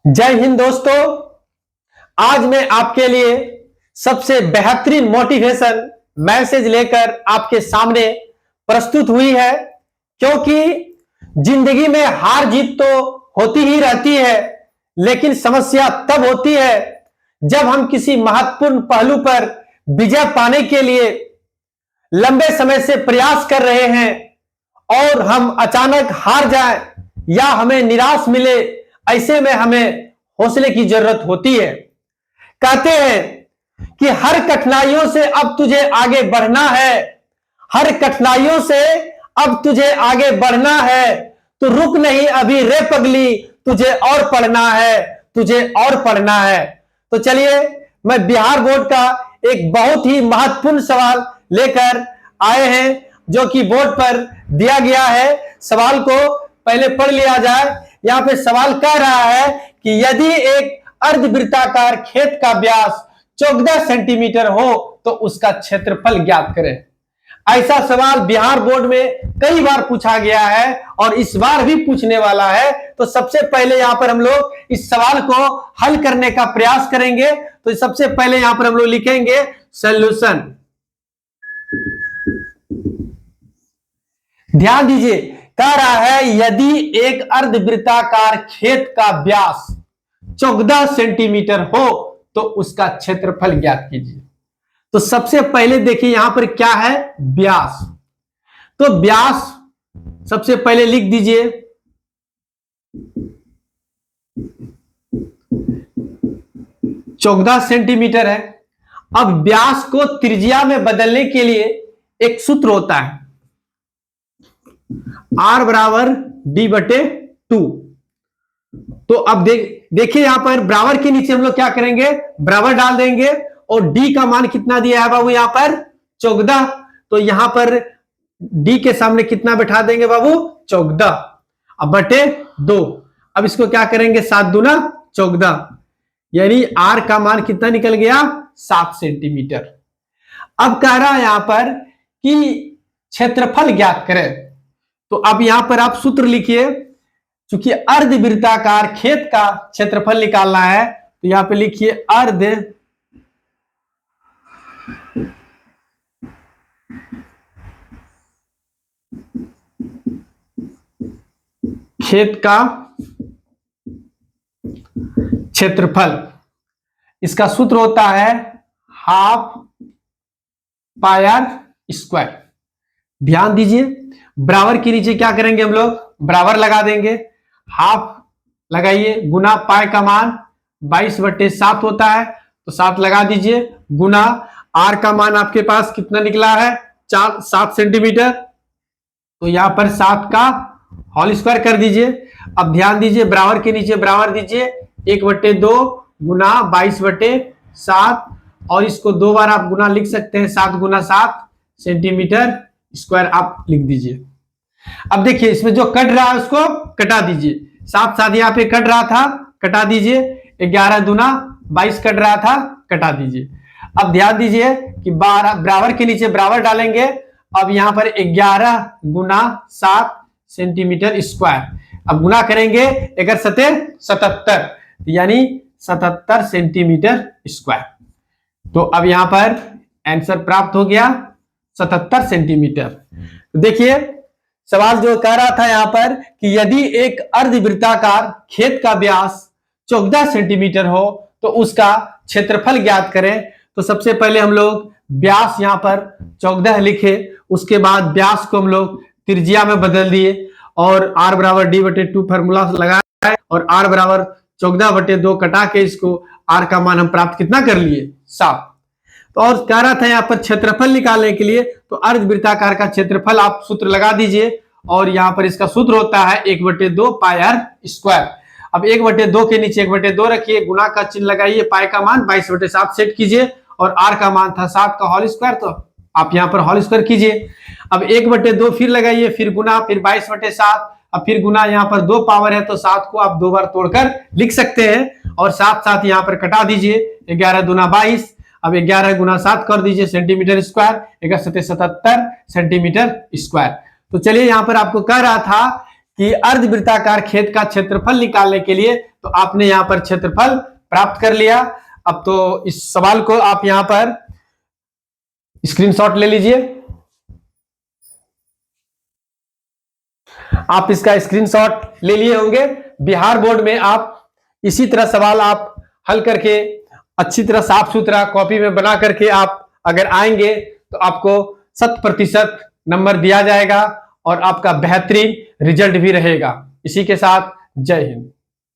जय हिंद दोस्तों। आज मैं आपके लिए सबसे बेहतरीन मोटिवेशन मैसेज लेकर आपके सामने प्रस्तुत हुई है, क्योंकि जिंदगी में हार जीत तो होती ही रहती है, लेकिन समस्या तब होती है जब हम किसी महत्वपूर्ण पहलू पर विजय पाने के लिए लंबे समय से प्रयास कर रहे हैं और हम अचानक हार जाएं या हमें निराश मिले। ऐसे में हमें हौसले की जरूरत होती है। कहते हैं कि हर कठिनाइयों से अब तुझे आगे बढ़ना है, हर कठिनाइयों से अब तुझे आगे बढ़ना है। तो रुक नहीं अभी रे पगली, तुझे और पढ़ना है, तुझे और पढ़ना है। तो चलिए, मैं बिहार बोर्ड का एक बहुत ही महत्वपूर्ण सवाल लेकर आए हैं, जो कि बोर्ड पर दिया गया है। सवाल को पहले पढ़ लिया जाए। यहां पे सवाल कह रहा है कि यदि एक अर्धवृत्ताकार खेत का व्यास 14 सेंटीमीटर हो तो उसका क्षेत्रफल ज्ञात करें। ऐसा सवाल बिहार बोर्ड में कई बार पूछा गया है और इस बार भी पूछने वाला है। तो सबसे पहले यहां पर हम लोग इस सवाल को हल करने का प्रयास करेंगे। तो सबसे पहले यहां पर हम लोग लिखेंगे सॉल्यूशन। ध्यान दीजिए, कह रहा है यदि एक अर्धवृत्ताकार खेत का व्यास 14 सेंटीमीटर हो तो उसका क्षेत्रफल ज्ञात कीजिए। तो सबसे पहले देखिए यहां पर क्या है, व्यास। तो व्यास सबसे पहले लिख दीजिए 14 सेंटीमीटर है। अब व्यास को त्रिज्या में बदलने के लिए एक सूत्र होता है, R बराबर D बटे 2। तो अब देखिए यहां पर बराबर के नीचे हम लोग क्या करेंगे, बराबर डाल देंगे और D का मान कितना दिया है बाबू, यहां पर 14। तो यहां पर D के सामने कितना बैठा देंगे बाबू, 14। अब बटे 2। अब इसको क्या करेंगे, 7 दूना 14, यानी R का मान कितना निकल गया, 7 सेंटीमीटर। अब कह रहा है यहां पर कि क्षेत्रफल ज्ञात करें। तो अब यहां पर आप सूत्र लिखिए, चूंकि अर्धवृत्ताकार खेत का क्षेत्रफल निकालना है तो यहां पे लिखिए अर्ध खेत का क्षेत्रफल। इसका सूत्र होता है हाफ पायर स्क्वायर। ध्यान दीजिए, बराबर के नीचे क्या करेंगे हम लोग, बराबर लगा देंगे, हाफ लगाइए, गुना पाई का मान 22/7 होता है तो 7 लगा दीजिए, गुना R का मान आपके पास कितना निकला है, 7 सेंटीमीटर। तो यहां पर 7 का होल स्क्वायर कर दीजिए। अब ध्यान दीजिए, बराबर के नीचे बराबर दीजिए, 1/2 गुना 22/7 और इसको 2 बार आप गुना लिख सकते हैं, 7 गुना 7 सेंटीमीटर स्क्वायर आप लिख दीजिए। अब देखिए इसमें जो कट रहा है उसको कटा दीजिए, 7 7 यहाँ पे कट रहा था, कटा दीजिए, 11 दूना 22 कट रहा था, कटा दीजिए। अब ध्यान दीजिए कि बराबर के नीचे बराबर डालेंगे। अब यहां पर 11 गुना 7 सेंटीमीटर स्क्वायर। अब गुना करेंगे 11 सते 77, यानी 77 सेंटीमीटर स्क्वायर। तो अब यहां पर आंसर प्राप्त हो गया 77 सेंटीमीटर। देखिए सवाल जो कह रहा था यहां पर कि यदि एक अर्धवृत्ताकार खेत का व्यास 14 सेंटीमीटर हो तो उसका क्षेत्रफल ज्ञात करें। तो सबसे पहले हम लोग व्यास यहां पर 14 लिखे, उसके बाद व्यास को हम लोग त्रिज्या में बदल दिए और R बराबर D बटे 2 फॉर्मूला लगाया और R बराबर 14/2 कटा के इसको R का मान हम प्राप्त कितना कर लिए, 7। तो और कह रहा था यहां पर क्षेत्रफल निकालने के लिए तो अर्धवृत्ताकार का क्षेत्रफल आप सूत्र लगा दीजिए और यहां पर इसका सूत्र होता है 1/2 पाई R स्क्वायर। अब 1/2 के नीचे 1/2 रखिए, गुना का चिन्ह लगाइए, पाई का मान 22/7 सेट कीजिए और R का मान था 7 का होल स्क्वायर, तो आप यहां पर होल स्क्वायर कीजिए। अब 1/2 फिर लगाइए, फिर गुना, फिर 22/7, अब फिर गुना, यहाँ पर 2 पावर है तो 7 को आप 2 बार तोड़कर लिख सकते हैं और 7 7 यहाँ पर कटा दीजिए, 11 दूना 22। अब 11 गुना 7 कर दीजिए सेंटीमीटर स्क्वायर, 11 सते 77 सेंटीमीटर स्क्वायर। तो चलिए यहां पर आपको कह रहा था कि अर्धवृत्ताकार खेत का क्षेत्रफल निकालने के लिए, तो आपने यहां पर क्षेत्रफल प्राप्त कर लिया। अब तो इस सवाल को आप यहां पर स्क्रीनशॉट ले लीजिए। आप इसका स्क्रीनशॉट ले लिए होंगे। बिहार बोर्ड में आप इसी तरह सवाल आप हल करके अच्छी तरह साफ सुथरा कॉपी में बना करके आप अगर आएंगे तो आपको 100% नंबर दिया जाएगा और आपका बेहतरीन रिजल्ट भी रहेगा। इसी के साथ जय हिंद।